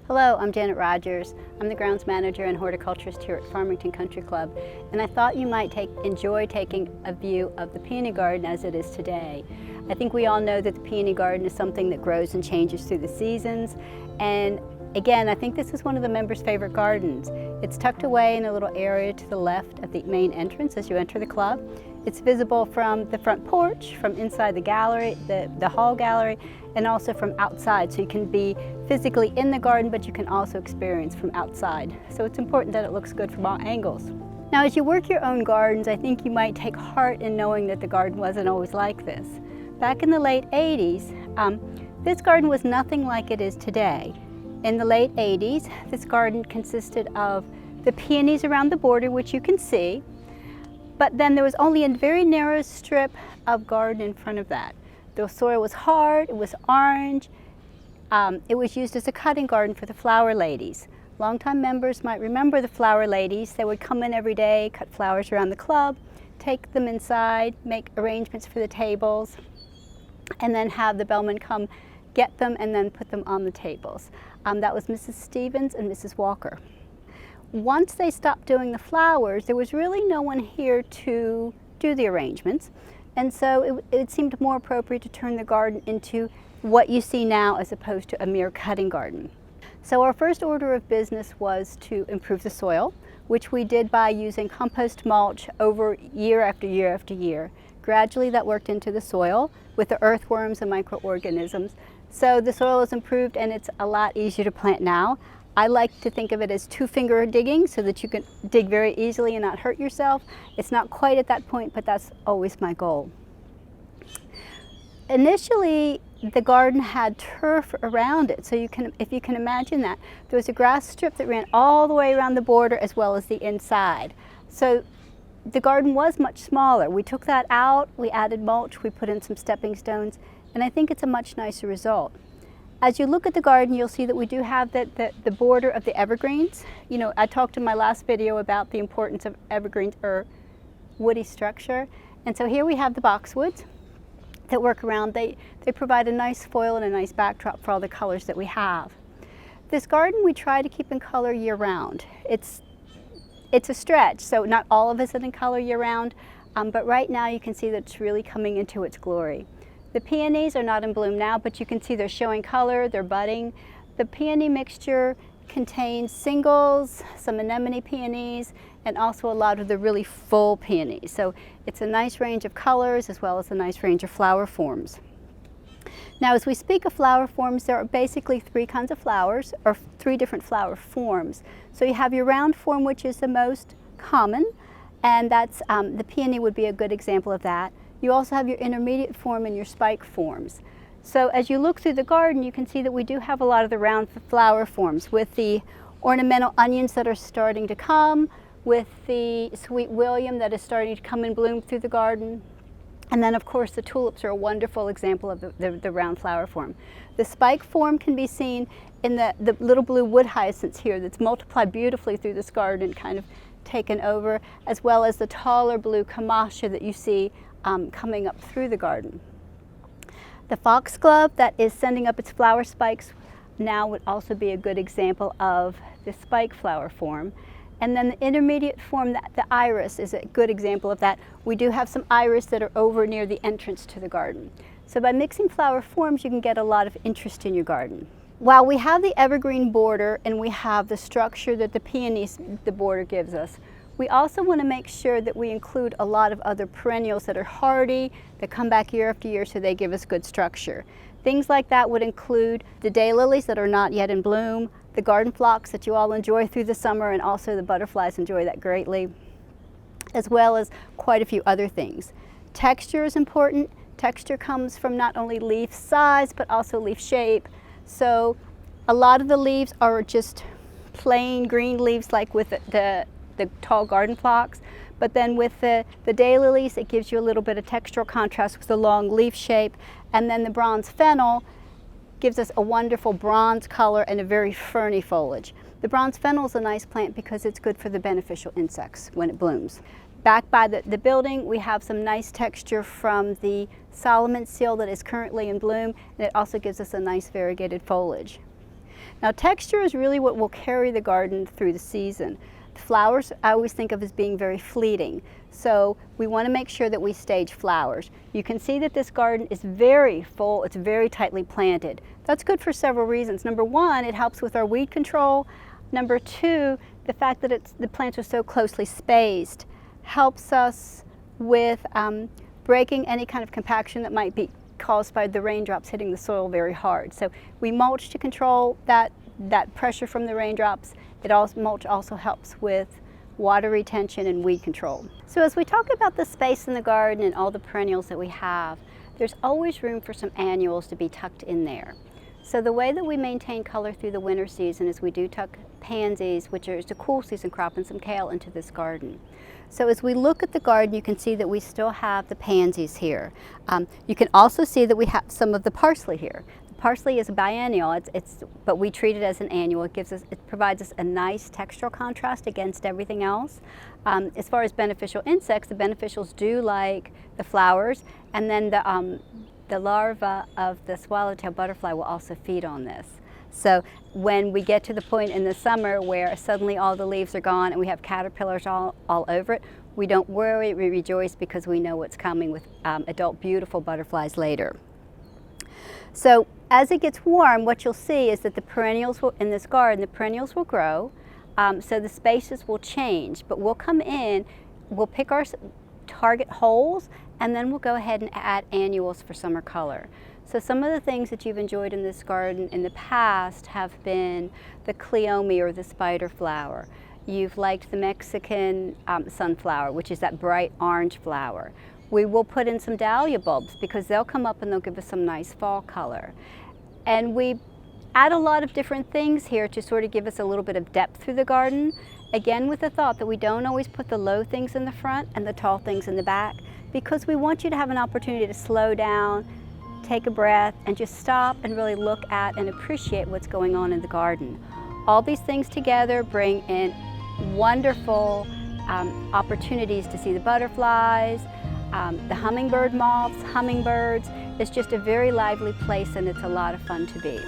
Hello, I'm Janet Rogers. I'm the Grounds Manager and Horticulturist here at Farmington Country Club, and I thought you might enjoy taking a view of the Peony Garden as it is today. I think we all know that the Peony Garden is something that grows and changes through the seasons, and again, I think this is one of the members' favorite gardens. It's tucked away in a little area to the left of the main entrance as you enter the club. It's visible from the front porch, from inside the gallery, the hall gallery, and also from outside. So you can be physically in the garden, but you can also experience from outside. So it's important that it looks good from all angles. Now, as you work your own gardens, I think you might take heart in knowing that the garden wasn't always like this. Back in the late 80s, this garden was nothing like it is today. In the late 80s, this garden consisted of the peonies around the border, which you can see, but then there was only a very narrow strip of garden in front of that. The soil was hard, it was orange. It was used as a cutting garden for the flower ladies. Longtime members might remember the flower ladies. They would come in every day, cut flowers around the club, take them inside, make arrangements for the tables, and then have the bellman come get them and then put them on the tables. That was Mrs. Stevens and Mrs. Walker. Once they stopped doing the flowers, there was really no one here to do the arrangements, and so it seemed more appropriate to turn the garden into what you see now as opposed to a mere cutting garden. So our first order of business was to improve the soil, which we did by using compost mulch over year after year after year. Gradually that worked into the soil with the earthworms and microorganisms. So the soil is improved and it's a lot easier to plant now. I like to think of it as two-finger digging so that you can dig very easily and not hurt yourself. It's not quite at that point, but that's always my goal. Initially, the garden had turf around it, so if you can imagine that. There was a grass strip that ran all the way around the border as well as the inside. So the garden was much smaller. We took that out, we added mulch, we put in some stepping stones, and I think it's a much nicer result. As you look at the garden, you'll see that we do have the border of the evergreens. You know, I talked in my last video about the importance of evergreens or woody structure. And so here we have the boxwoods that work around. They provide a nice foil and a nice backdrop for all the colors that we have. This garden we try to keep in color year round. It's a stretch, so not all of us are in color year round, but right now you can see that it's really coming into its glory. The peonies are not in bloom now, but you can see they're showing color, they're budding. The peony mixture contains singles, some anemone peonies, and also a lot of the really full peonies. So it's a nice range of colors as well as a nice range of flower forms. Now, as we speak of flower forms, there are basically three kinds of flowers, or three different flower forms. So you have your round form, which is the most common, and that's the peony would be a good example of that. You also have your intermediate form and your spike forms. So as you look through the garden, you can see that we do have a lot of the round flower forms with the ornamental onions that are starting to come, with the sweet william that is starting to come and bloom through the garden. And then of course the tulips are a wonderful example of the round flower form. The spike form can be seen in the little blue wood hyacinths here that's multiplied beautifully through this garden, kind of taken over, as well as the taller blue camassia that you see coming up through the garden. The foxglove that is sending up its flower spikes now would also be a good example of the spike flower form. And then the intermediate form, the iris, is a good example of that. We do have some iris that are over near the entrance to the garden. So by mixing flower forms, you can get a lot of interest in your garden. While we have the evergreen border and we have the structure that the peonies, the border gives us, we also want to make sure that we include a lot of other perennials that are hardy, that come back year after year, so they give us good structure. Things like that would include the daylilies that are not yet in bloom, the garden phlox that you all enjoy through the summer, and also the butterflies enjoy that greatly, as well as quite a few other things. Texture is important. Texture comes from not only leaf size, but also leaf shape. So a lot of the leaves are just plain green leaves like with the tall garden phlox, but then with the daylilies, it gives you a little bit of textural contrast with the long leaf shape, and then the bronze fennel gives us a wonderful bronze color and a very ferny foliage. The bronze fennel is a nice plant because it's good for the beneficial insects when it blooms. Back by the building, we have some nice texture from the Solomon seal that is currently in bloom, and it also gives us a nice variegated foliage. Now texture is really what will carry the garden through the season. The flowers I always think of as being very fleeting. So we want to make sure that we stage flowers. You can see that this garden is very full, it's very tightly planted. That's good for several reasons. Number one, it helps with our weed control. Number two, the fact that the plants are so closely spaced helps us with breaking any kind of compaction that might be caused by the raindrops hitting the soil very hard. So we mulch to control that pressure from the raindrops. Mulch also helps with water retention and weed control. So as we talk about the space in the garden and all the perennials that we have, there's always room for some annuals to be tucked in there. So the way that we maintain color through the winter season is we do tuck pansies, which is a cool season crop, and some kale into this garden. So as we look at the garden, you can see that we still have the pansies here. You can also see that we have some of the parsley here. Parsley is a biennial, but we treat it as an annual. It provides us a nice textural contrast against everything else. As far as beneficial insects, the beneficials do like the flowers, and then the larva of the swallowtail butterfly will also feed on this. So when we get to the point in the summer where suddenly all the leaves are gone and we have caterpillars all over it, we don't worry, we rejoice, because we know what's coming with adult beautiful butterflies later. So as it gets warm, what you'll see is that the perennials in this garden, the perennials will grow, so the spaces will change, but we'll come in, we'll pick our target holes, and then we'll go ahead and add annuals for summer color. So some of the things that you've enjoyed in this garden in the past have been the cleome, or the spider flower. You've liked the Mexican sunflower, which is that bright orange flower. We will put in some dahlia bulbs because they'll come up and they'll give us some nice fall color. And we add a lot of different things here to sort of give us a little bit of depth through the garden. Again, with the thought that we don't always put the low things in the front and the tall things in the back, because we want you to have an opportunity to slow down, take a breath, and just stop and really look at and appreciate what's going on in the garden. All these things together bring in wonderful opportunities to see the butterflies, the hummingbird moths, hummingbirds. It's just a very lively place, and it's a lot of fun to be.